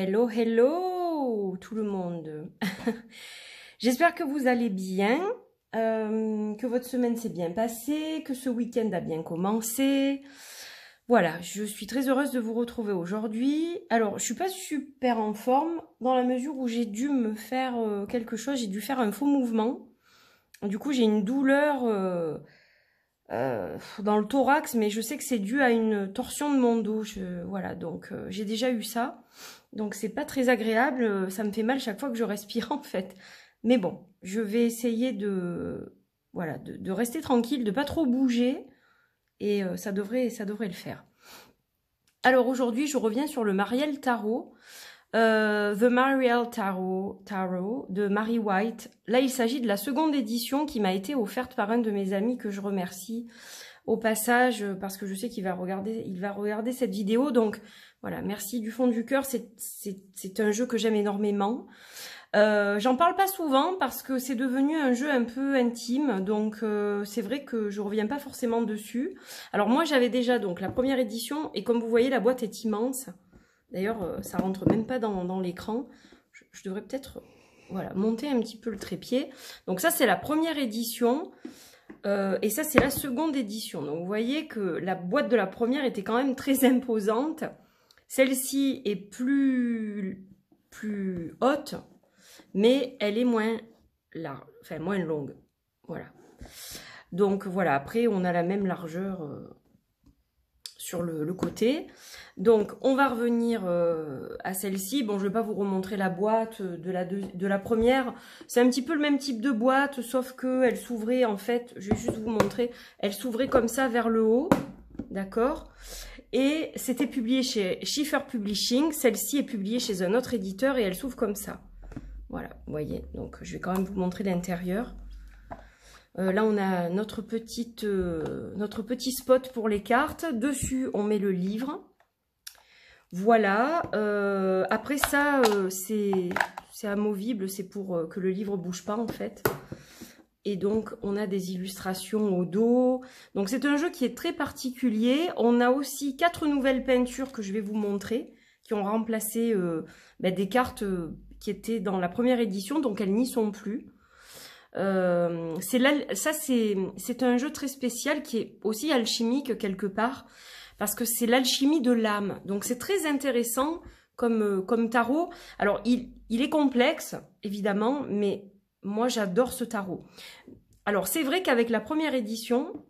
Hello, hello tout le monde. J'espère que vous allez bien, que votre semaine s'est bien passée, que ce week-end a bien commencé. Voilà, je suis très heureuse de vous retrouver aujourd'hui. Alors, je suis pas super en forme dans la mesure où j'ai dû me faire quelque chose, j'ai dû faire un faux mouvement. Du coup, j'ai une douleur dans le thorax, mais je sais que c'est dû à une torsion de mon dos. Voilà, donc j'ai déjà eu ça. Donc c'est pas très agréable, ça me fait mal chaque fois que je respire en fait. Mais bon, je vais essayer voilà, de rester tranquille, de pas trop bouger, et ça devrait le faire. Alors aujourd'hui, je reviens sur le Mariel Tarot, The Mariel Tarot de Mary White. Là, il s'agit de la seconde édition qui m'a été offerte par un de mes amis que je remercie au passage parce que je sais qu'il va regarder cette vidéo. Donc voilà, merci du fond du cœur. C'est un jeu que j'aime énormément. J'en parle pas souvent parce que c'est devenu un jeu un peu intime, donc c'est vrai que je reviens pas forcément dessus. Alors moi j'avais déjà donc la première édition et comme vous voyez la boîte est immense. D'ailleurs ça rentre même pas dans l'écran. Je devrais peut-être voilà, monter un petit peu le trépied. Donc ça c'est la première édition et ça c'est la seconde édition. Donc vous voyez que la boîte de la première était quand même très imposante. Celle-ci est plus haute, mais elle est moins large, enfin moins longue. Voilà. Donc voilà, après on a la même largeur sur le côté. Donc on va revenir à celle-ci. Bon, je vais pas vous remontrer la boîte de la première. C'est un petit peu le même type de boîte, sauf que elle s'ouvrait en fait, je vais juste vous montrer, elle s'ouvrait comme ça vers le haut. D'accord? Et c'était publié chez Schiffer Publishing. Celle-ci est publiée chez un autre éditeur et elle s'ouvre comme ça. Voilà, vous voyez. Donc, je vais quand même vous montrer l'intérieur. Là, on a notre petit spot pour les cartes. Dessus, on met le livre. Voilà. Après ça, c'est amovible. C'est pour que le livre bouge pas, en fait. Et donc, on a des illustrations au dos. Donc, c'est un jeu qui est très particulier. On a aussi 4 nouvelles peintures que je vais vous montrer, qui ont remplacé des cartes qui étaient dans la première édition, donc elles n'y sont plus. C'est un jeu très spécial qui est aussi alchimique quelque part, parce que c'est l'alchimie de l'âme. Donc, c'est très intéressant comme tarot. Alors, il est complexe, évidemment, mais moi, j'adore ce tarot. Alors, c'est vrai qu'avec la première édition,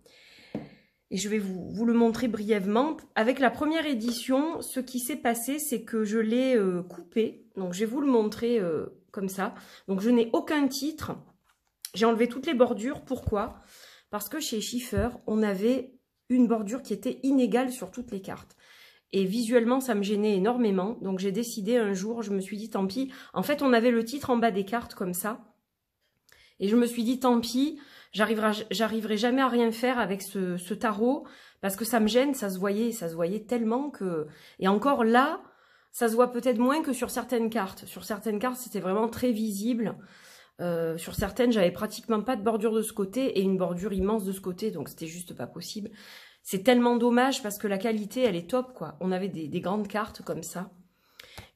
et je vais vous le montrer brièvement, avec la première édition, ce qui s'est passé, c'est que je l'ai coupé. Donc, je vais vous le montrer comme ça. Donc, je n'ai aucun titre. J'ai enlevé toutes les bordures. Pourquoi? Parce que chez Schiffer, on avait une bordure qui était inégale sur toutes les cartes. Et visuellement, ça me gênait énormément. Donc, j'ai décidé un jour, je me suis dit, tant pis. En fait, on avait le titre en bas des cartes comme ça. Et je me suis dit, tant pis, j'arriverai jamais à rien faire avec ce tarot, parce que ça me gêne, ça se voyait tellement que... Et encore là, ça se voit peut-être moins que sur certaines cartes. Sur certaines cartes, c'était vraiment très visible. Sur certaines, j'avais pratiquement pas de bordure de ce côté, et une bordure immense de ce côté, donc c'était juste pas possible. C'est tellement dommage, parce que la qualité, elle est top, quoi. On avait des grandes cartes comme ça.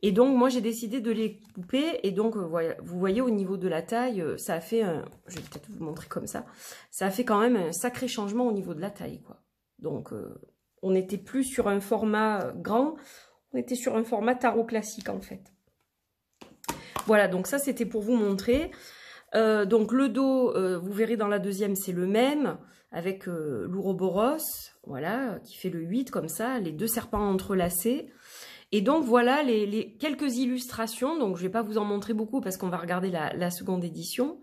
Et donc, moi, j'ai décidé de les couper. Et donc, vous voyez, au niveau de la taille, ça a fait un... Je vais peut-être vous montrer comme ça. Ça a fait quand même un sacré changement au niveau de la taille, quoi. Donc, on n'était plus sur un format grand. On était sur un format tarot classique, en fait. Voilà, donc ça, c'était pour vous montrer. Donc, le dos, vous verrez dans la deuxième, c'est le même. Avec l'Ouroboros, voilà, qui fait le 8, comme ça. Les deux serpents entrelacés. Et donc, voilà les quelques illustrations. Donc, je ne vais pas vous en montrer beaucoup parce qu'on va regarder la seconde édition.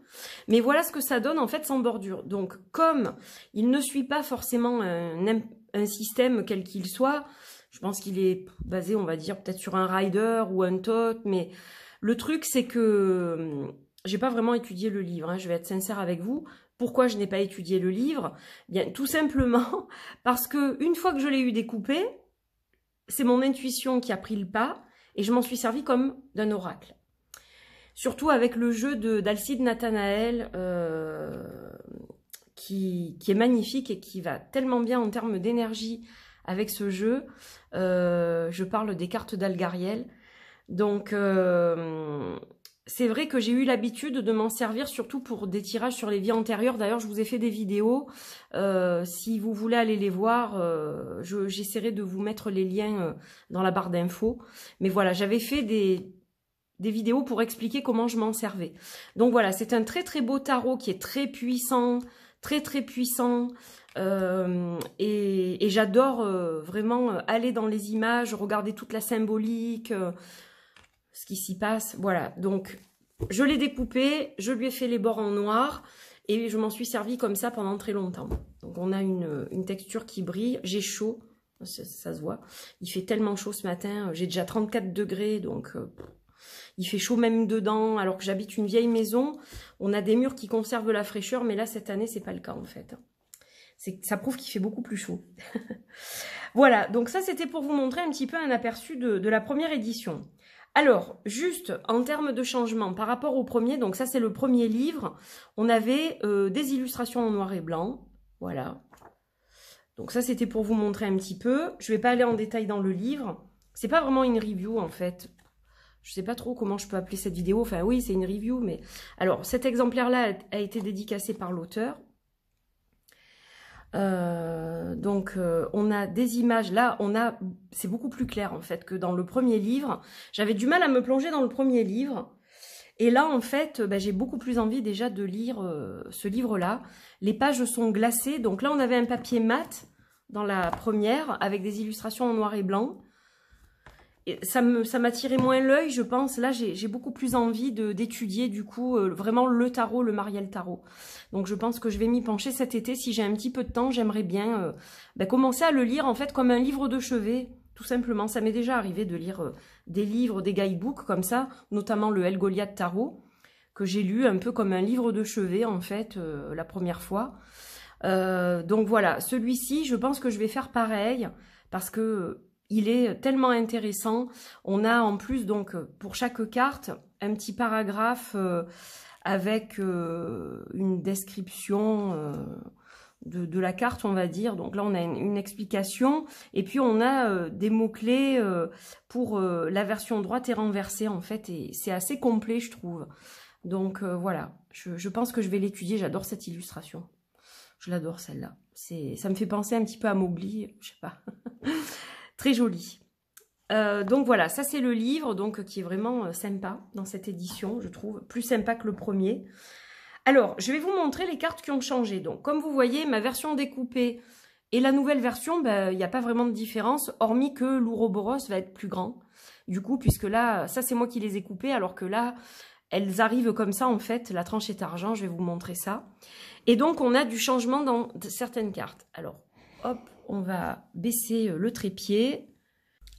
Mais voilà ce que ça donne, en fait, sans bordure. Donc, comme il ne suit pas forcément un système quel qu'il soit, je pense qu'il est basé, on va dire, peut-être sur un rider ou un tot. Mais le truc, c'est que j'ai pas vraiment étudié le livre. Hein, je vais être sincère avec vous. Pourquoi je n'ai pas étudié le livre? Bien, tout simplement parce que une fois que je l'ai eu découpé, c'est mon intuition qui a pris le pas et je m'en suis servi comme d'un oracle. Surtout avec le jeu d'Alcide Nathanael qui est magnifique et qui va tellement bien en termes d'énergie avec ce jeu. Je parle des cartes d'Algariel. Donc, c'est vrai que j'ai eu l'habitude de m'en servir surtout pour des tirages sur les vies antérieures. D'ailleurs, je vous ai fait des vidéos. Si vous voulez aller les voir, j'essaierai de vous mettre les liens dans la barre d'infos. Mais voilà, j'avais fait des vidéos pour expliquer comment je m'en servais. Donc voilà, c'est un très très beau tarot qui est très puissant, très très puissant. Et j'adore vraiment aller dans les images, regarder toute la symbolique, ce qui s'y passe. Voilà, donc je l'ai découpé, je lui ai fait les bords en noir et je m'en suis servi comme ça pendant très longtemps. Donc on a une texture qui brille, j'ai chaud, ça se voit. Il fait tellement chaud ce matin, j'ai déjà 34 degrés, donc il fait chaud même dedans, alors que j'habite une vieille maison. On a des murs qui conservent la fraîcheur, mais là cette année c'est pas le cas en fait. Ça prouve qu'il fait beaucoup plus chaud. Voilà, donc ça c'était pour vous montrer un petit peu un aperçu de la première édition. Alors, juste en termes de changement par rapport au premier, donc ça c'est le premier livre, on avait des illustrations en noir et blanc, voilà. Donc ça c'était pour vous montrer un petit peu. Je ne vais pas aller en détail dans le livre, c'est pas vraiment une review en fait. Je sais pas trop comment je peux appeler cette vidéo, enfin oui c'est une review, mais... Alors cet exemplaire-là a été dédicacé par l'auteur. On a des images, là c'est beaucoup plus clair en fait que dans le premier livre. J'avais du mal à me plonger dans le premier livre et là en fait j'ai beaucoup plus envie déjà de lire ce livre là. Les pages sont glacées, donc là on avait un papier mat dans la première avec des illustrations en noir et blanc. Et ça m'attirait moins l'œil, je pense. Là, j'ai beaucoup plus envie d'étudier, du coup, vraiment le tarot, le Marielle Tarot. Donc, je pense que je vais m'y pencher cet été. Si j'ai un petit peu de temps, j'aimerais bien commencer à le lire, en fait, comme un livre de chevet, tout simplement. Ça m'est déjà arrivé de lire des livres, des guidebooks comme ça, notamment le El Goliath Tarot, que j'ai lu un peu comme un livre de chevet, en fait, la première fois. Donc, voilà. Celui-ci, je pense que je vais faire pareil, parce que... il est tellement intéressant. On a en plus, donc, pour chaque carte, un petit paragraphe avec une description de la carte, on va dire. Donc là, on a une explication. Et puis, on a des mots-clés pour la version droite et renversée, en fait. Et c'est assez complet, je trouve. Donc, voilà. Je pense que je vais l'étudier. J'adore cette illustration. Je l'adore, celle-là. Ça me fait penser un petit peu à Mowgli, je sais pas. Très joli. Donc voilà, ça c'est le livre donc qui est vraiment sympa dans cette édition, je trouve, plus sympa que le premier. Alors, je vais vous montrer les cartes qui ont changé. Donc, comme vous voyez, ma version découpée et la nouvelle version, il n'y a pas vraiment de différence, hormis que l'Ouroboros va être plus grand. Du coup, puisque là, ça c'est moi qui les ai coupées, alors que là, elles arrivent comme ça en fait, la tranche est argent, je vais vous montrer ça. Et donc, on a du changement dans certaines cartes. Alors, hop, on va baisser le trépied.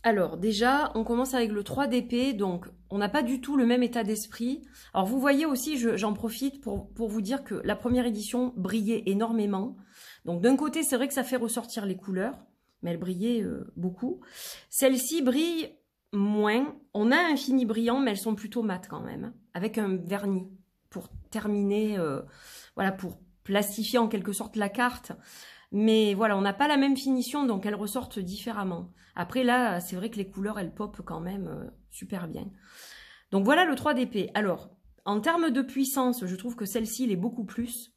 Alors déjà, on commence avec le 3 d'épée, donc on n'a pas du tout le même état d'esprit. Alors vous voyez aussi, j'en profite pour vous dire que la première édition brillait énormément. Donc d'un côté, c'est vrai que ça fait ressortir les couleurs, mais elle brillait beaucoup. Celle-ci brille moins. On a un fini brillant, mais elles sont plutôt mates quand même, avec un vernis pour terminer, voilà, pour plastifier en quelque sorte la carte. Mais voilà, on n'a pas la même finition, donc elles ressortent différemment. Après là, c'est vrai que les couleurs, elles popent quand même super bien. Donc voilà le 3 d'épée. Alors, en termes de puissance, je trouve que celle-ci, elle est beaucoup plus.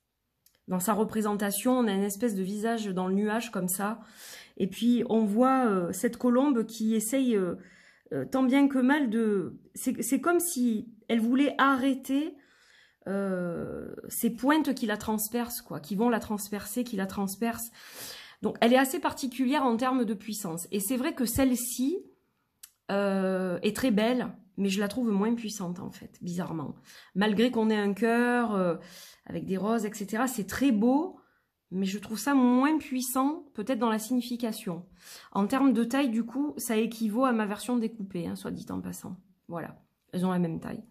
Dans sa représentation, on a une espèce de visage dans le nuage comme ça. Et puis, on voit cette colombe qui essaye tant bien que mal de... C'est comme si elle voulait arrêter... ces pointes qui la transpercent, quoi, qui vont la transpercer, qui la transpercent. Donc, elle est assez particulière en termes de puissance. Et c'est vrai que celle-ci est très belle, mais je la trouve moins puissante, en fait, bizarrement. Malgré qu'on ait un cœur avec des roses, etc., c'est très beau, mais je trouve ça moins puissant, peut-être dans la signification. En termes de taille, du coup, ça équivaut à ma version découpée, hein, soit dit en passant. Voilà, elles ont la même taille.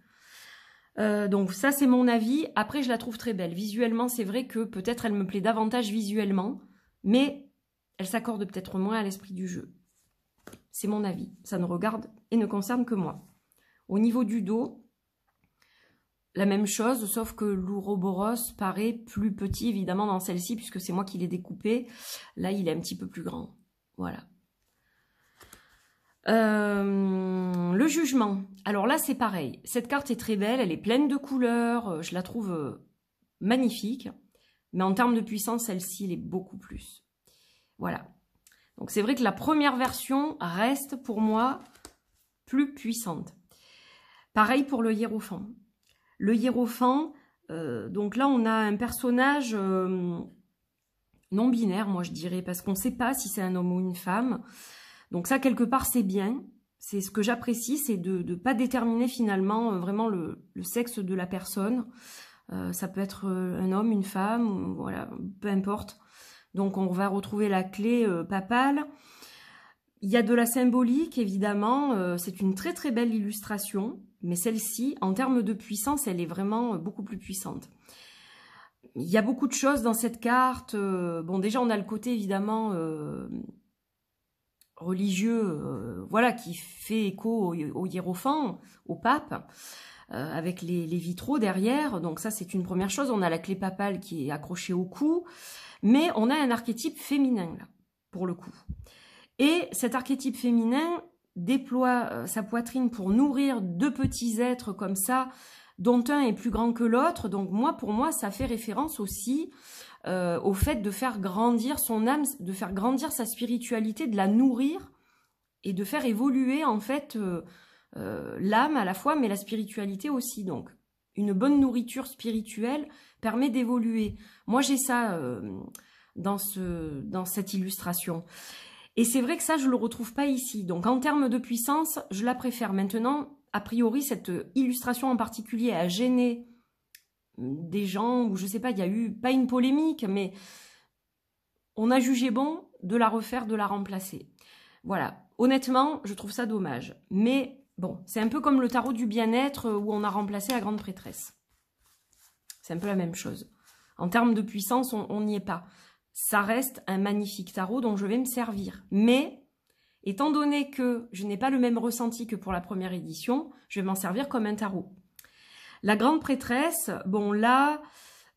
Donc ça c'est mon avis. Après je la trouve très belle. Visuellement c'est vrai que peut-être elle me plaît davantage visuellement, mais elle s'accorde peut-être moins à l'esprit du jeu. C'est mon avis. Ça ne regarde et ne concerne que moi. Au niveau du dos, la même chose, sauf que l'Ouroboros paraît plus petit évidemment dans celle-ci, puisque c'est moi qui l'ai découpé. Là il est un petit peu plus grand. Voilà. Le jugement. Alors là, c'est pareil. Cette carte est très belle, elle est pleine de couleurs, je la trouve magnifique. Mais en termes de puissance, celle-ci, elle est beaucoup plus. Voilà. Donc c'est vrai que la première version reste pour moi plus puissante. Pareil pour le hiérophant. Le hiérophant, donc là on a un personnage non binaire, moi je dirais, parce qu'on ne sait pas si c'est un homme ou une femme. Donc ça, quelque part, c'est bien. C'est ce que j'apprécie, c'est de ne pas déterminer finalement vraiment le sexe de la personne. Ça peut être un homme, une femme, voilà, peu importe. Donc on va retrouver la clé papale. Il y a de la symbolique, évidemment. C'est une très très belle illustration. Mais celle-ci, en termes de puissance, elle est vraiment beaucoup plus puissante. Il y a beaucoup de choses dans cette carte. Bon, déjà, on a le côté, évidemment, religieux, voilà, qui fait écho au hiérophant, au pape, avec les vitraux derrière. Donc ça, c'est une première chose. On a la clé papale qui est accrochée au cou. Mais on a un archétype féminin, là, pour le coup. Et cet archétype féminin déploie sa poitrine pour nourrir deux petits êtres comme ça, dont un est plus grand que l'autre. Donc pour moi, ça fait référence aussi au fait de faire grandir son âme, de faire grandir sa spiritualité, de la nourrir et de faire évoluer en fait l'âme à la fois, mais la spiritualité aussi. Donc une bonne nourriture spirituelle permet d'évoluer. Moi, j'ai ça dans cette illustration. Et c'est vrai que ça, je ne le retrouve pas ici. Donc, en termes de puissance, je la préfère. Maintenant, a priori, cette illustration en particulier a gêné des gens, ou je ne sais pas, il y a eu, pas une polémique, mais on a jugé bon de la refaire, de la remplacer. Voilà. Honnêtement, je trouve ça dommage. Mais bon, c'est un peu comme le tarot du bien-être où on a remplacé la grande prêtresse. C'est un peu la même chose. En termes de puissance, on n'y est pas. Ça reste un magnifique tarot dont je vais me servir. Mais, étant donné que je n'ai pas le même ressenti que pour la première édition, je vais m'en servir comme un tarot. La grande prêtresse, bon là,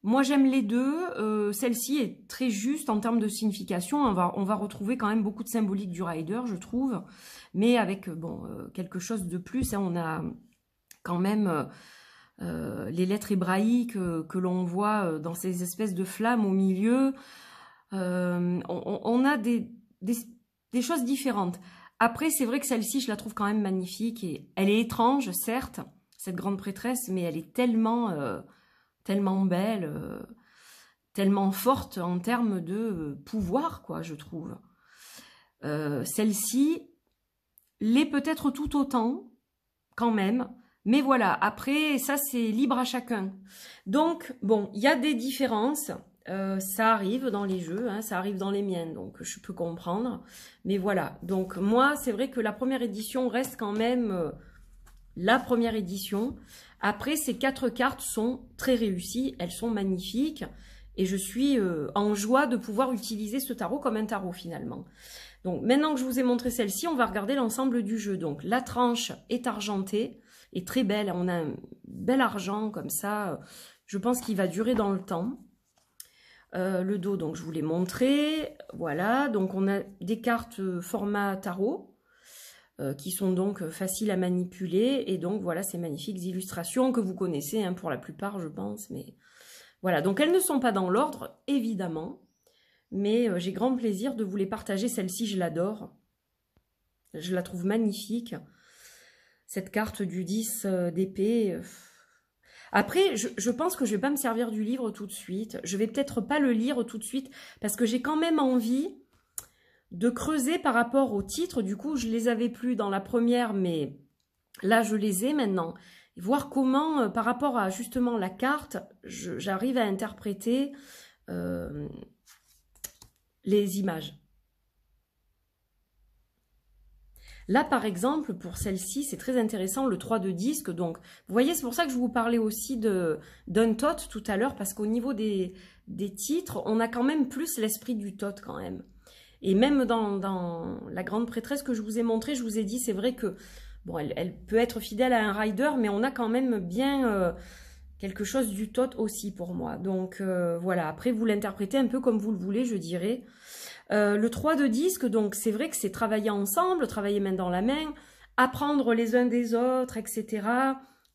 moi j'aime les deux. Celle-ci est très juste en termes de signification. On va retrouver quand même beaucoup de symbolique du rider, je trouve. Mais avec quelque chose de plus. Hein, on a quand même les lettres hébraïques que l'on voit dans ces espèces de flammes au milieu. On a des choses différentes. Après, c'est vrai que celle-ci, je la trouve quand même magnifique. Et elle est étrange, certes, cette grande prêtresse, mais elle est tellement belle, tellement forte en termes de pouvoir, quoi, je trouve. Celle-ci l'est peut-être tout autant, quand même. Mais voilà, après, ça, c'est libre à chacun. Donc, bon, il y a des différences. Ça arrive dans les jeux, hein, ça arrive dans les miennes, donc je peux comprendre. Mais voilà, donc moi, c'est vrai que la première édition reste quand même la première édition. Après, ces 4 cartes sont très réussies, elles sont magnifiques. Et je suis en joie de pouvoir utiliser ce tarot comme un tarot finalement. Donc maintenant que je vous ai montré celle-ci, on va regarder l'ensemble du jeu. Donc la tranche est argentée, est très belle, on a un bel argent comme ça. Je pense qu'il va durer dans le temps. Le dos, donc je vous l'ai montré. Voilà, donc on a des cartes format tarot qui sont donc faciles à manipuler. Et donc voilà, ces magnifiques illustrations que vous connaissez hein, pour la plupart, je pense. Mais voilà, donc elles ne sont pas dans l'ordre, évidemment. Mais j'ai grand plaisir de vous les partager. Celle-ci, je l'adore. Je la trouve magnifique. Cette carte du 10 d'épée... Après, je pense que je ne vais pas me servir du livre tout de suite. Je vais peut-être pas le lire tout de suite parce que j'ai quand même envie de creuser par rapport aux titres. Du coup, je les avais plus dans la première, mais là, je les ai maintenant. Et voir comment, par rapport à justement la carte, j'arrive à interpréter les images. Là, par exemple, pour celle-ci, c'est très intéressant, le 3 de disque. Donc, vous voyez, c'est pour ça que je vous parlais aussi d'un tot tout à l'heure, parce qu'au niveau des titres, on a quand même plus l'esprit du tot quand même. Et même dans la grande prêtresse que je vous ai montrée, je vous ai dit, c'est vrai que, bon, elle peut être fidèle à un rider, mais on a quand même bien quelque chose d'utote aussi pour moi. Donc voilà, après vous l'interprétez un peu comme vous le voulez, je dirais. Le 3 de disque, donc c'est vrai que c'est travailler ensemble, travailler main dans la main, apprendre les uns des autres, etc.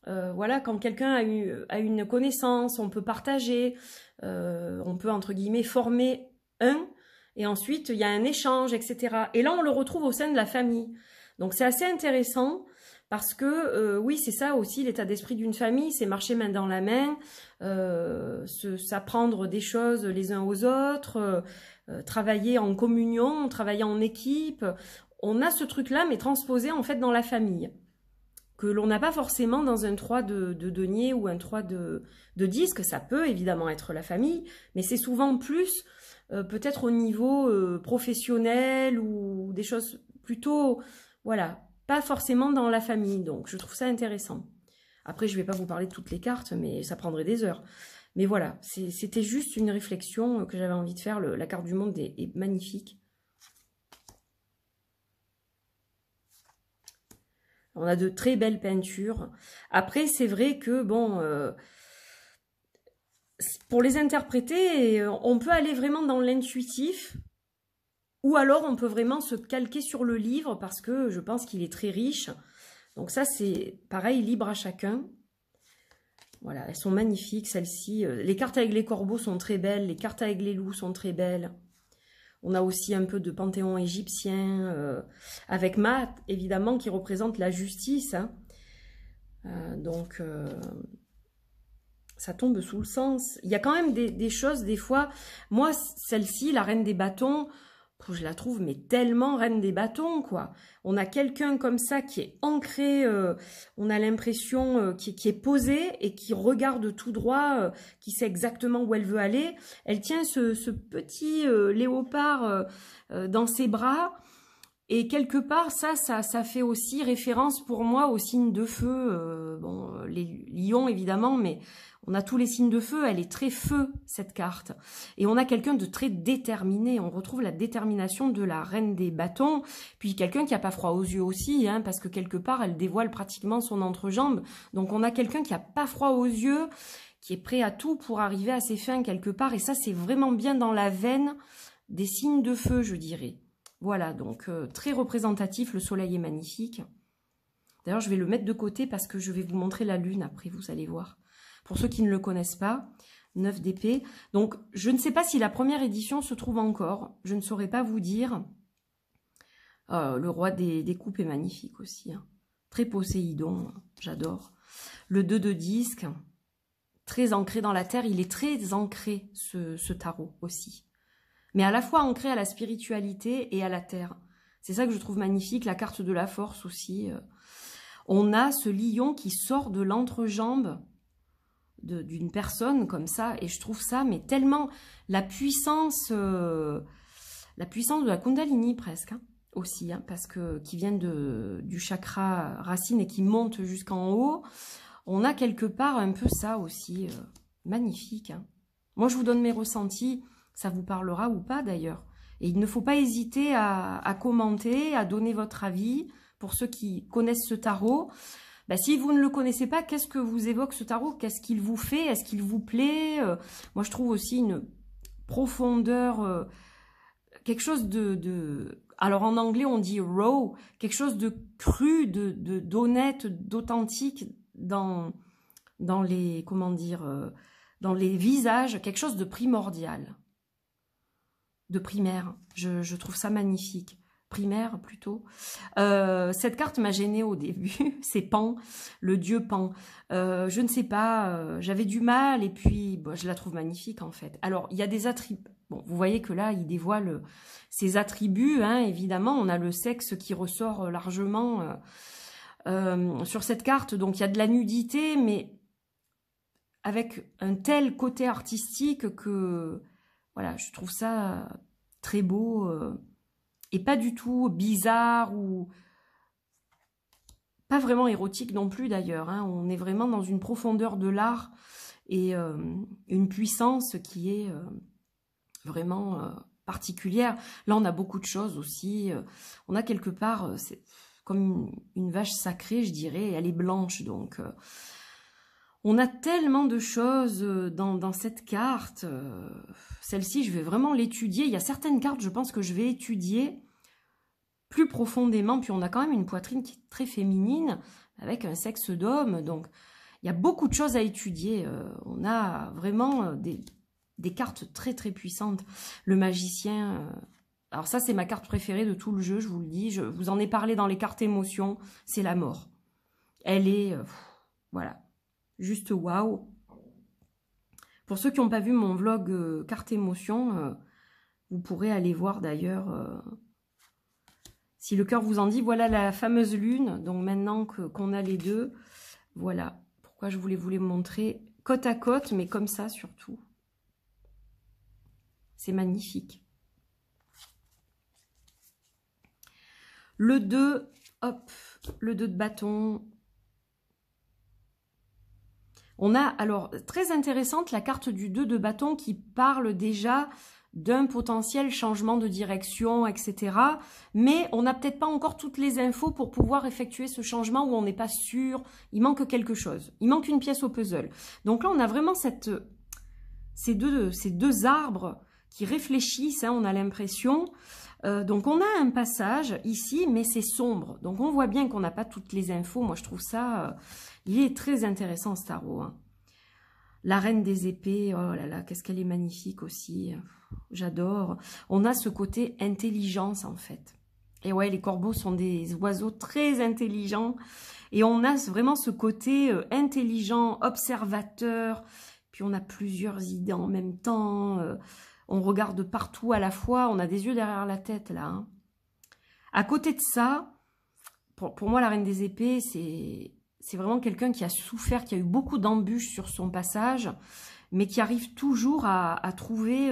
Voilà, quand quelqu'un a une connaissance, on peut partager, on peut entre guillemets former un, et ensuite il y a un échange, etc. Et là on le retrouve au sein de la famille. Donc c'est assez intéressant parce que oui, c'est ça aussi l'état d'esprit d'une famille, c'est marcher main dans la main, s'apprendre des choses les uns aux autres, travailler en communion, travailler en équipe. On a ce truc-là, mais transposé en fait dans la famille, que l'on n'a pas forcément dans un 3 de denier ou un 3 de disque. Ça peut évidemment être la famille, mais c'est souvent plus peut-être au niveau professionnel ou des choses plutôt, voilà, pas forcément dans la famille. Donc je trouve ça intéressant. Après, je ne vais pas vous parler de toutes les cartes, mais ça prendrait des heures. Mais voilà, c'était juste une réflexion que j'avais envie de faire. La carte du monde est magnifique. On a de très belles peintures. Après, c'est vrai que, bon, pour les interpréter, on peut aller vraiment dans l'intuitif. Ou alors, on peut vraiment se calquer sur le livre parce que je pense qu'il est très riche. Donc ça, c'est pareil, libre à chacun. Voilà, elles sont magnifiques, celles-ci. Les cartes avec les corbeaux sont très belles. Les cartes avec les loups sont très belles. On a aussi un peu de panthéon égyptien, avec Maat, évidemment, qui représente la justice. Hein. Donc, ça tombe sous le sens. Il y a quand même des choses, des fois. Moi, celle-ci, la reine des bâtons, je la trouve mais tellement reine des bâtons, quoi. On a quelqu'un comme ça qui est ancré, on a l'impression qui est posé et qui regarde tout droit, qui sait exactement où elle veut aller. Elle tient ce petit léopard dans ses bras. Et quelque part, ça fait aussi référence pour moi au signe de feu. Bon, les lions évidemment, mais on a tous les signes de feu. Elle est très feu, cette carte. Et on a quelqu'un de très déterminé. On retrouve la détermination de la reine des bâtons. Puis quelqu'un qui n'a pas froid aux yeux aussi, hein, parce que quelque part, elle dévoile pratiquement son entrejambe. Donc on a quelqu'un qui n'a pas froid aux yeux, qui est prêt à tout pour arriver à ses fins quelque part. Et ça, c'est vraiment bien dans la veine des signes de feu, je dirais. Voilà, donc très représentatif, le soleil est magnifique. D'ailleurs, je vais le mettre de côté parce que je vais vous montrer la lune après, vous allez voir. Pour ceux qui ne le connaissent pas, 9 d'épée. Donc, je ne sais pas si la première édition se trouve encore, je ne saurais pas vous dire. Le roi des coupes est magnifique aussi. Hein. Très Poséidon, j'adore. Le 2 de disque, très ancré dans la terre, il est très ancré ce tarot aussi. Mais à la fois ancré à la spiritualité et à la terre. C'est ça que je trouve magnifique, la carte de la force aussi. On a ce lion qui sort de l'entrejambe d'une personne comme ça, et je trouve ça, mais tellement la puissance de la Kundalini presque, hein, aussi, hein, parce que qui vient du chakra racine et qui monte jusqu'en haut. On a quelque part un peu ça aussi, magnifique. Hein. Moi, je vous donne mes ressentis. Ça vous parlera ou pas d'ailleurs. Et il ne faut pas hésiter à commenter, à donner votre avis. Pour ceux qui connaissent ce tarot, ben, si vous ne le connaissez pas, qu'est-ce que vous évoque ce tarot? Qu'est-ce qu'il vous fait? Est-ce qu'il vous plaît? Moi, je trouve aussi une profondeur, quelque chose alors en anglais, on dit raw, quelque chose de cru, d'honnête, d'authentique dans les, comment dire, dans les visages, quelque chose de primordial. De primaire, je trouve ça magnifique. Primaire plutôt. Cette carte m'a gênée au début, c'est Pan, le dieu Pan. Je ne sais pas, j'avais du mal et puis bon, je la trouve magnifique en fait. Alors il y a des attributs, bon vous voyez que là il dévoile ses attributs, hein, évidemment on a le sexe qui ressort largement sur cette carte, donc il y a de la nudité mais avec un tel côté artistique que... Voilà, je trouve ça très beau et pas du tout bizarre ou pas vraiment érotique non plus d'ailleurs. Hein. On est vraiment dans une profondeur de l'art et une puissance qui est vraiment particulière. Là, on a beaucoup de choses aussi. On a quelque part, c'est comme une vache sacrée, je dirais. Elle est blanche, donc On a tellement de choses dans cette carte. Celle-ci, je vais vraiment l'étudier. Il y a certaines cartes, je pense que je vais étudier plus profondément. Puis on a quand même une poitrine qui est très féminine, avec un sexe d'homme. Donc, il y a beaucoup de choses à étudier. On a vraiment des cartes très très puissantes. Le magicien... alors ça, c'est ma carte préférée de tout le jeu, je vous le dis. Je vous en ai parlé dans les cartes émotions. C'est la mort. Elle est... voilà. Juste waouh. Pour ceux qui n'ont pas vu mon vlog carte émotion, vous pourrez aller voir d'ailleurs... si le cœur vous en dit, voilà la fameuse lune. Donc maintenant qu'on a les deux, voilà pourquoi je voulais vous les montrer côte à côte, mais comme ça surtout. C'est magnifique. Le 2, hop, le 2 de bâton. On a, alors, très intéressante, la carte du 2 de bâton qui parle déjà d'un potentiel changement de direction, etc. Mais on n'a peut-être pas encore toutes les infos pour pouvoir effectuer ce changement où on n'est pas sûr, il manque quelque chose. Il manque une pièce au puzzle. Donc là, on a vraiment ces deux arbres qui réfléchissent, hein, on a l'impression. Donc on a un passage ici, mais c'est sombre. Donc on voit bien qu'on n'a pas toutes les infos. Moi, je trouve ça... il est très intéressant, ce tarot. Hein. La reine des épées, oh là là, qu'est-ce qu'elle est magnifique aussi. J'adore. On a ce côté intelligence, en fait. Et ouais, les corbeaux sont des oiseaux très intelligents. Et on a vraiment ce côté intelligent, observateur. Puis on a plusieurs idées en même temps. On regarde partout à la fois. On a des yeux derrière la tête, là. Hein. À côté de ça, pour moi, la reine des épées, c'est vraiment quelqu'un qui a souffert, qui a eu beaucoup d'embûches sur son passage, mais qui arrive toujours à trouver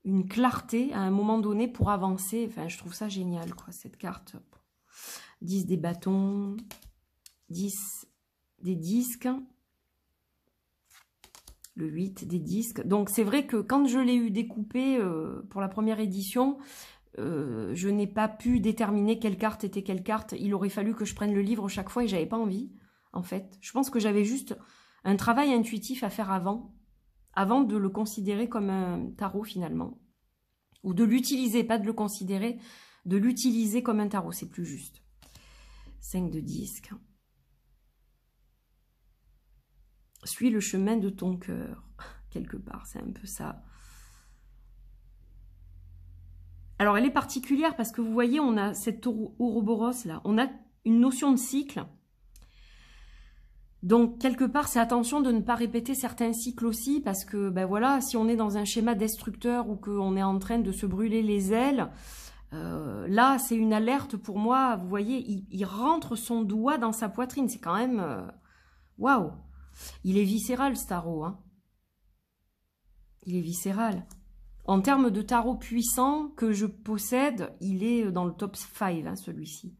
une clarté à un moment donné pour avancer. Enfin, je trouve ça génial, quoi, cette carte. 10 des bâtons, 10 des disques, le 8 des disques. Donc, c'est vrai que quand je l'ai eu découpé pour la première édition, je n'ai pas pu déterminer quelle carte était quelle carte. Il aurait fallu que je prenne le livre chaque fois et j'avais pas envie, en fait. Je pense que j'avais juste un travail intuitif à faire avant de le considérer comme un tarot finalement. Ou de l'utiliser, pas de le considérer, de l'utiliser comme un tarot, c'est plus juste. 5 de disques. Suis le chemin de ton cœur, quelque part, c'est un peu ça. Alors, elle est particulière parce que vous voyez, on a cette Ouroboros là, on a une notion de cycle. Donc, quelque part, c'est attention de ne pas répéter certains cycles aussi parce que, ben voilà, si on est dans un schéma destructeur ou qu'on est en train de se brûler les ailes, là, c'est une alerte pour moi. Vous voyez, il rentre son doigt dans sa poitrine. C'est quand même... waouh! Il est viscéral, ce tarot. Hein. Il est viscéral. En termes de tarot puissant que je possède, il est dans le top 5, hein, celui-ci.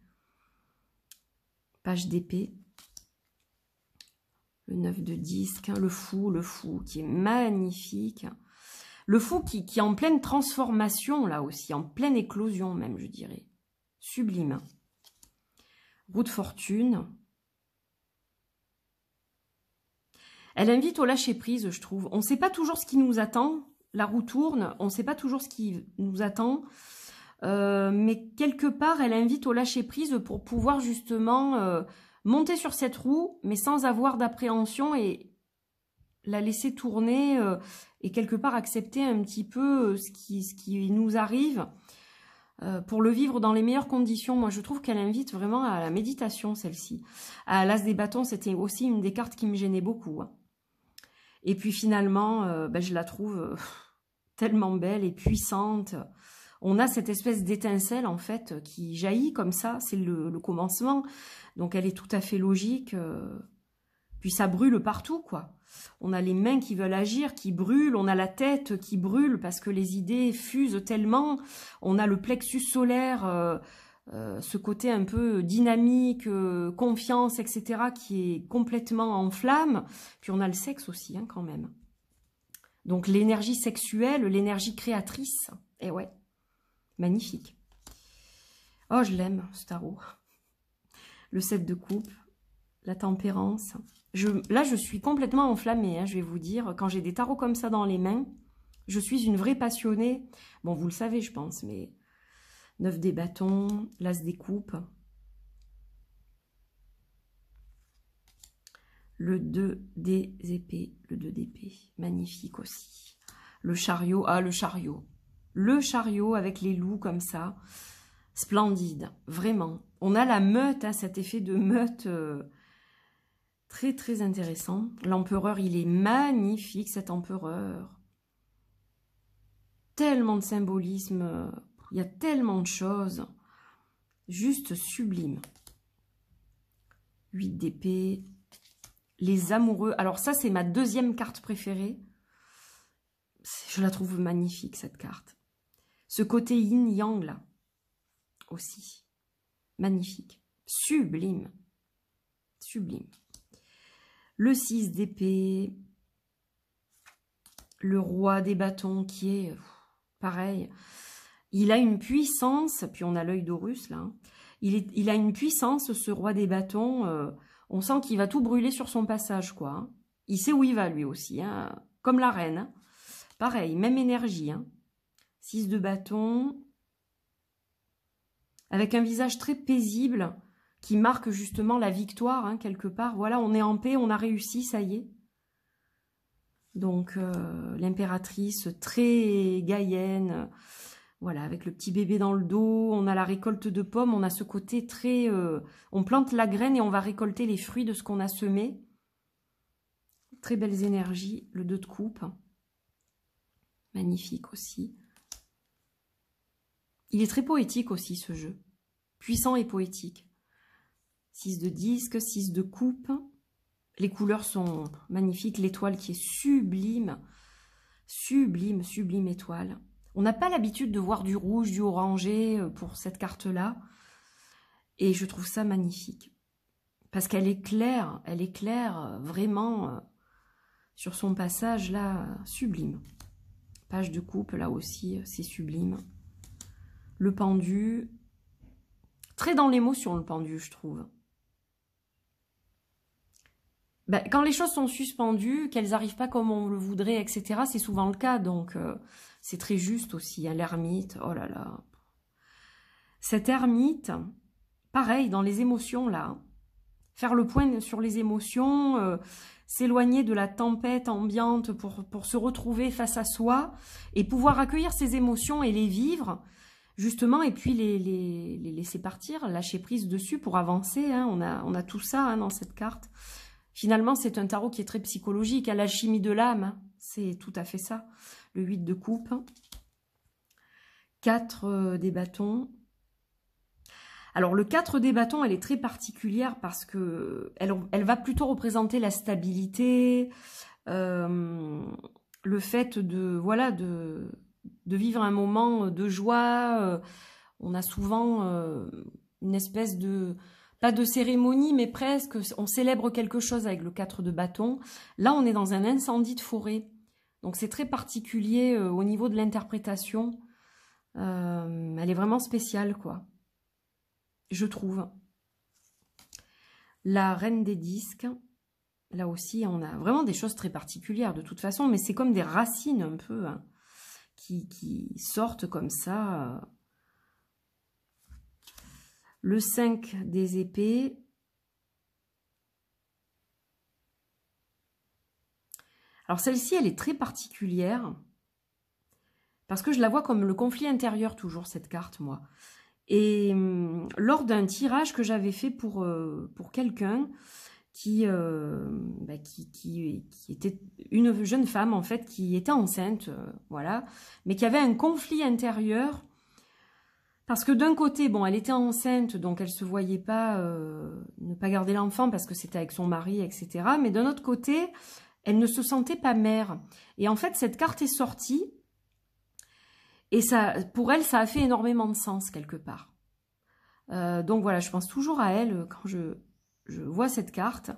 Page d'épée. Le 9 de disque, hein, le fou qui est magnifique. Le fou qui est en pleine transformation, là aussi, en pleine éclosion même, je dirais. Sublime. Roue de fortune. Elle invite au lâcher-prise, je trouve. On ne sait pas toujours ce qui nous attend. La roue tourne, on ne sait pas toujours ce qui nous attend. Mais quelque part, elle invite au lâcher-prise pour pouvoir justement monter sur cette roue, mais sans avoir d'appréhension et la laisser tourner et quelque part accepter un petit peu ce qui nous arrive pour le vivre dans les meilleures conditions. Moi, je trouve qu'elle invite vraiment à la méditation, celle-ci. À l'As des bâtons, c'était aussi une des cartes qui me gênait beaucoup. Hein. Et puis finalement, je la trouve tellement belle et puissante. On a cette espèce d'étincelle, en fait, qui jaillit comme ça. C'est le commencement. Donc, elle est tout à fait logique. Puis, ça brûle partout, quoi. On a les mains qui veulent agir, qui brûlent. On a la tête qui brûle parce que les idées fusent tellement. On a le plexus solaire, ce côté un peu dynamique, confiance, etc., qui est complètement en flamme. Puis, on a le sexe aussi, hein, quand même. Donc, l'énergie sexuelle, l'énergie créatrice. Et ouais. Magnifique. Oh, je l'aime, ce tarot. Le 7 de coupe, la tempérance. Là, je suis complètement enflammée, hein, je vais vous dire. Quand j'ai des tarots comme ça dans les mains, je suis une vraie passionnée. Bon, vous le savez, je pense, mais 9 des bâtons, l'as des coupes. Le 2 des épées, le 2 d'épée, magnifique aussi. Le chariot, ah le chariot. Le chariot avec les loups comme ça, splendide, vraiment. On a la meute, hein, cet effet de meute très très intéressant. L'empereur, il est magnifique, cet empereur. Tellement de symbolisme, il y a tellement de choses. Juste sublime. 8 d'épée. Les amoureux. Alors ça, c'est ma deuxième carte préférée. Je la trouve magnifique, cette carte. Ce côté yin-yang, là, aussi. Magnifique. Sublime. Sublime. Le 6 d'épée. Le roi des bâtons qui est pareil. Il a une puissance, puis on a l'œil d'Horus, là. Hein. Il a une puissance, ce roi des bâtons. On sent qu'il va tout brûler sur son passage, quoi. Hein. Il sait où il va, lui aussi. Hein. Comme la reine. Hein. Pareil, même énergie. Hein. 6 de bâton. Avec un visage très paisible qui marque justement la victoire, hein, quelque part. Voilà, on est en paix, on a réussi, ça y est. Donc, l'impératrice très gaïenne. Voilà, avec le petit bébé dans le dos, on a la récolte de pommes, on a ce côté très... on plante la graine et on va récolter les fruits de ce qu'on a semé. Très belles énergies, le 2 de coupe. Magnifique aussi. Il est très poétique aussi, ce jeu. Puissant et poétique. 6 de disque, 6 de coupe. Les couleurs sont magnifiques. L'étoile qui est sublime. Sublime, sublime étoile. On n'a pas l'habitude de voir du rouge, du orangé pour cette carte-là. Et je trouve ça magnifique. Parce qu'elle éclaire vraiment sur son passage là, sublime. Page de coupe, là aussi, c'est sublime. Le pendu, très dans l'émotion le pendu, je trouve. Ben, quand les choses sont suspendues, qu'elles n'arrivent pas comme on le voudrait, etc., c'est souvent le cas, donc c'est très juste aussi. Hein, l'ermite, oh là là. Cette ermite, pareil, dans les émotions, là. Faire le point sur les émotions, s'éloigner de la tempête ambiante pour se retrouver face à soi et pouvoir accueillir ces émotions et les vivre, justement, et puis les laisser partir, lâcher prise dessus pour avancer. Hein, on a tout ça hein, dans cette carte. Finalement, c'est un tarot qui est très psychologique, à l'alchimie de l'âme, hein, c'est tout à fait ça. Le 8 de coupe, 4 des bâtons. Alors, le 4 des bâtons, elle est très particulière parce que elle va plutôt représenter la stabilité, le fait de, voilà, de vivre un moment de joie. On a souvent une espèce de... Pas de cérémonie, mais presque, on célèbre quelque chose avec le 4 de bâton. Là, on est dans un incendie de forêt. Donc, c'est très particulier au niveau de l'interprétation. Elle est vraiment spéciale, quoi. Je trouve. La reine des disques. Là aussi, on a vraiment des choses très particulières, de toute façon. Mais c'est comme des racines, un peu, hein, qui sortent comme ça... Le 5 des épées. Alors celle-ci, elle est très particulière. Parce que je la vois comme le conflit intérieur, toujours, cette carte, moi. Et lors d'un tirage que j'avais fait pour quelqu'un qui était une jeune femme, en fait, qui était enceinte, voilà, mais qui avait un conflit intérieur. Parce que d'un côté, bon, elle était enceinte, donc elle se voyait pas ne pas garder l'enfant parce que c'était avec son mari, etc. Mais d'un autre côté, elle ne se sentait pas mère. Et en fait, cette carte est sortie. Et ça, pour elle, ça a fait énormément de sens quelque part. Donc voilà, je pense toujours à elle quand je vois cette carte.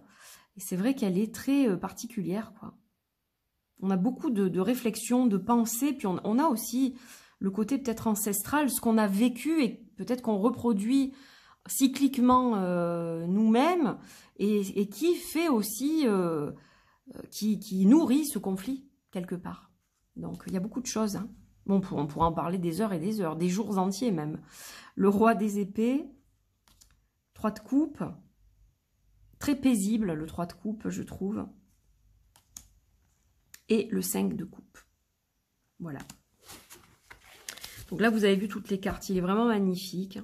Et c'est vrai qu'elle est très particulière, quoi. On a beaucoup de réflexions, de pensées, puis on a aussi... le côté peut-être ancestral, ce qu'on a vécu et peut-être qu'on reproduit cycliquement nous-mêmes et qui fait aussi, qui nourrit ce conflit quelque part. Donc il y a beaucoup de choses. Hein. Bon, on pourra en parler des heures et des heures, des jours entiers même. Le roi des épées, 3 de coupe, très paisible le 3 de coupe je trouve. Et le 5 de coupe. Voilà. Donc là vous avez vu toutes les cartes, il est vraiment magnifique.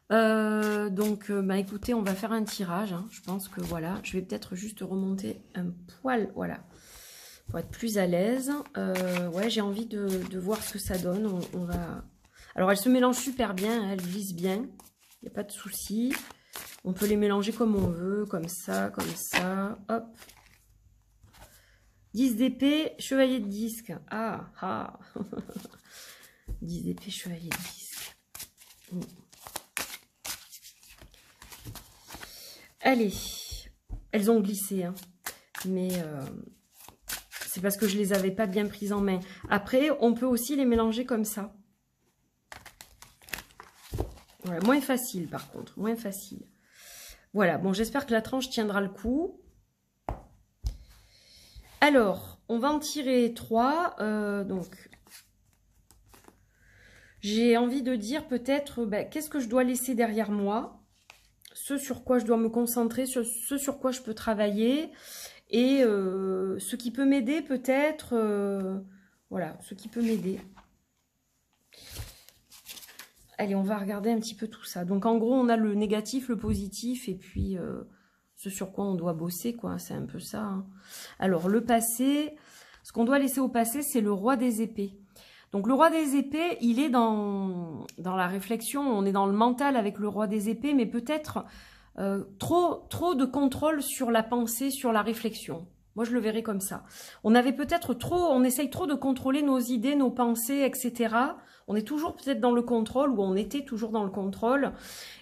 Bah écoutez, on va faire un tirage. Hein. Je pense que voilà, je vais peut-être juste remonter un poil, voilà, pour être plus à l'aise. Ouais, j'ai envie de voir ce que ça donne. On va. Alors, elles se mélangent super bien, hein, elles glissent bien. Il n'y a pas de souci. On peut les mélanger comme on veut, comme ça, hop. 10 d'épée, chevalier de disque. Ah, ah. 10 d'épée, chevalier de disque. Allez, elles ont glissé, hein. Mais c'est parce que je les avais pas bien prises en main. Après, on peut aussi les mélanger comme ça. Voilà, moins facile par contre, moins facile. Voilà, bon, j'espère que la tranche tiendra le coup. Alors, on va en tirer 3. Donc, j'ai envie de dire peut-être, qu'est-ce que je dois laisser derrière moi? Ce sur quoi je dois me concentrer, ce sur quoi je peux travailler, et ce qui peut m'aider peut-être, voilà, ce qui peut m'aider. Allez, on va regarder un petit peu tout ça. Donc en gros, on a le négatif, le positif, et puis ce sur quoi on doit bosser, quoi, c'est un peu ça. Hein. Alors le passé, ce qu'on doit laisser au passé, c'est le roi des épées. Donc le roi des épées, il est dans la réflexion, on est dans le mental avec le roi des épées, mais peut-être trop de contrôle sur la pensée, sur la réflexion. Moi, je le verrais comme ça. On avait peut-être on essaye trop de contrôler nos idées, nos pensées, etc. On est toujours peut-être dans le contrôle, ou on était toujours dans le contrôle.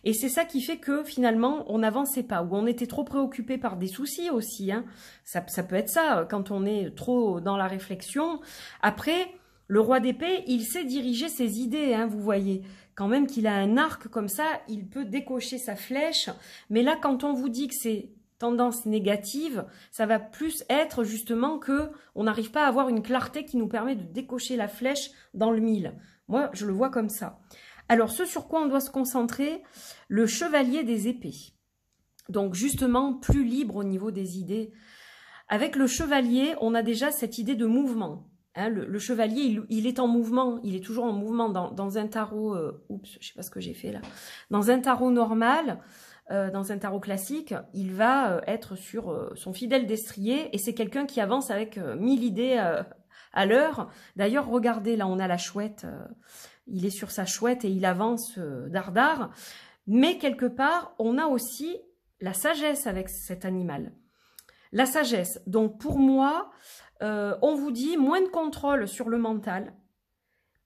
Et c'est ça qui fait que finalement, on n'avançait pas, ou on était trop préoccupé par des soucis aussi. Hein. Ça peut être ça, quand on est trop dans la réflexion. Après, le roi d'épée, il sait diriger ses idées, hein, vous voyez. Quand même qu'il a un arc comme ça, il peut décocher sa flèche. Mais là, quand on vous dit que c'est tendance négative, ça va plus être justement que on n'arrive pas à avoir une clarté qui nous permet de décocher la flèche dans le mille. Moi, je le vois comme ça. Alors, ce sur quoi on doit se concentrer, le chevalier des épées. Donc, justement, plus libre au niveau des idées. Avec le chevalier, on a déjà cette idée de mouvement. Hein, le chevalier, il est en mouvement, il est toujours en mouvement dans un tarot, oups, je sais pas ce que j'ai fait là, dans un tarot normal, dans un tarot classique, il va être sur son fidèle destrier, et c'est quelqu'un qui avance avec 1000 idées à l'heure. D'ailleurs, regardez, là on a la chouette, il est sur sa chouette et il avance dardard, mais quelque part, on a aussi la sagesse avec cet animal. La sagesse, donc pour moi, on vous dit moins de contrôle sur le mental,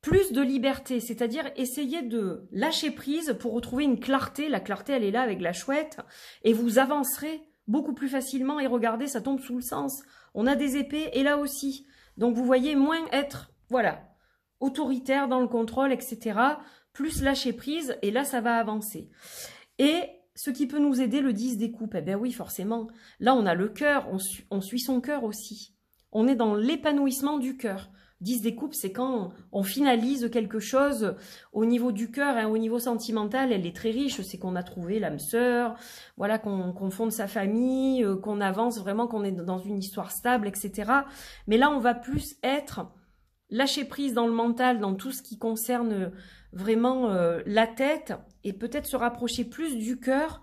plus de liberté, c'est-à-dire essayer de lâcher prise pour retrouver une clarté. La clarté, elle est là avec la chouette, et vous avancerez beaucoup plus facilement. Et regardez, ça tombe sous le sens. On a des épées, et là aussi. Donc vous voyez, moins être, voilà, autoritaire dans le contrôle, etc. Plus lâcher prise, et là, ça va avancer. Et ce qui peut nous aider, le 10 des coupes, eh bien oui, forcément. Là, on a le cœur, on suit son cœur aussi. On est dans l'épanouissement du cœur. 10 des coupes, c'est quand on finalise quelque chose au niveau du cœur, hein, au niveau sentimental, elle est très riche. C'est qu'on a trouvé l'âme sœur, voilà, qu'on fonde sa famille, qu'on avance vraiment, qu'on est dans une histoire stable, etc. Mais là, on va plus être lâcher prise dans le mental, dans tout ce qui concerne vraiment la tête, et peut-être se rapprocher plus du cœur,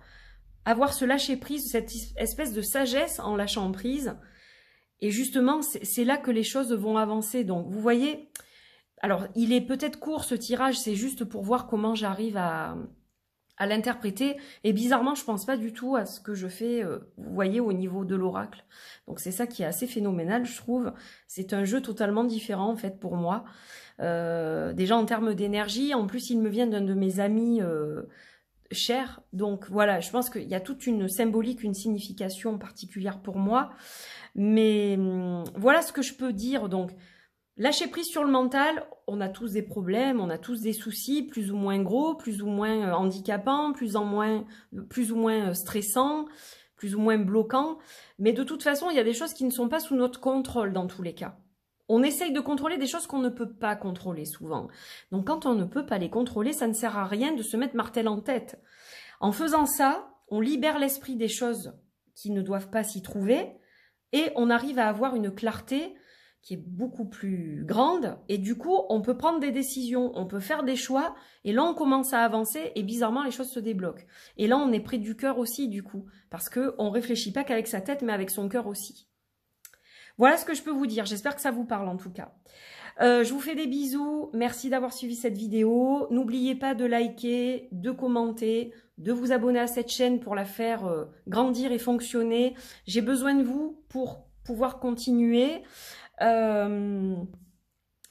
avoir ce lâcher prise, cette espèce de sagesse en lâchant prise. Et justement, c'est là que les choses vont avancer. Donc, vous voyez, alors, il est peut-être court ce tirage, c'est juste pour voir comment j'arrive à l'interpréter. Et bizarrement, je pense pas du tout à ce que je fais, vous voyez, au niveau de l'oracle. Donc, c'est ça qui est assez phénoménal, je trouve. C'est un jeu totalement différent, en fait, pour moi. Déjà, en termes d'énergie, en plus, il me vient d'un de mes amis chers. Donc, voilà, je pense qu'il y a toute une symbolique, une signification particulière pour moi. Mais voilà ce que je peux dire. Donc, lâcher prise sur le mental, on a tous des problèmes, on a tous des soucis, plus ou moins gros, plus ou moins handicapants, plus ou moins stressants, plus ou moins bloquants. Mais de toute façon, il y a des choses qui ne sont pas sous notre contrôle dans tous les cas. On essaye de contrôler des choses qu'on ne peut pas contrôler souvent. Donc quand on ne peut pas les contrôler, ça ne sert à rien de se mettre martel en tête. En faisant ça, on libère l'esprit des choses qui ne doivent pas s'y trouver et on arrive à avoir une clarté qui est beaucoup plus grande et du coup, on peut prendre des décisions, on peut faire des choix et là, on commence à avancer et bizarrement, les choses se débloquent. Et là, on est près du cœur aussi du coup parce qu'on ne réfléchit pas qu'avec sa tête mais avec son cœur aussi. Voilà ce que je peux vous dire. J'espère que ça vous parle en tout cas. Je vous fais des bisous. Merci d'avoir suivi cette vidéo. N'oubliez pas de liker, de commenter, de vous abonner à cette chaîne pour la faire grandir et fonctionner. J'ai besoin de vous pour pouvoir continuer.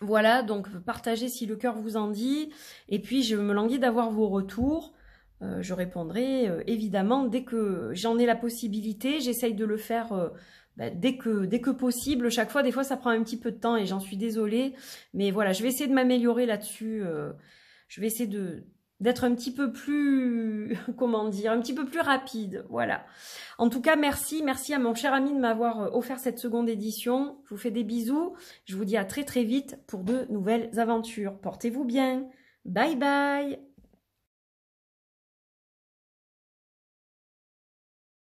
Voilà, donc partagez si le cœur vous en dit. Et puis, je me languis d'avoir vos retours. Je répondrai évidemment dès que j'en ai la possibilité. J'essaye de le faire dès que possible. Chaque fois, des fois, ça prend un petit peu de temps et j'en suis désolée. Mais voilà, je vais essayer de m'améliorer là-dessus. Je vais essayer d'être un petit peu plus, comment dire, un petit peu plus rapide. Voilà. En tout cas, merci à mon cher ami de m'avoir offert cette seconde édition. Je vous fais des bisous. Je vous dis à très très vite pour de nouvelles aventures. Portez-vous bien. Bye bye.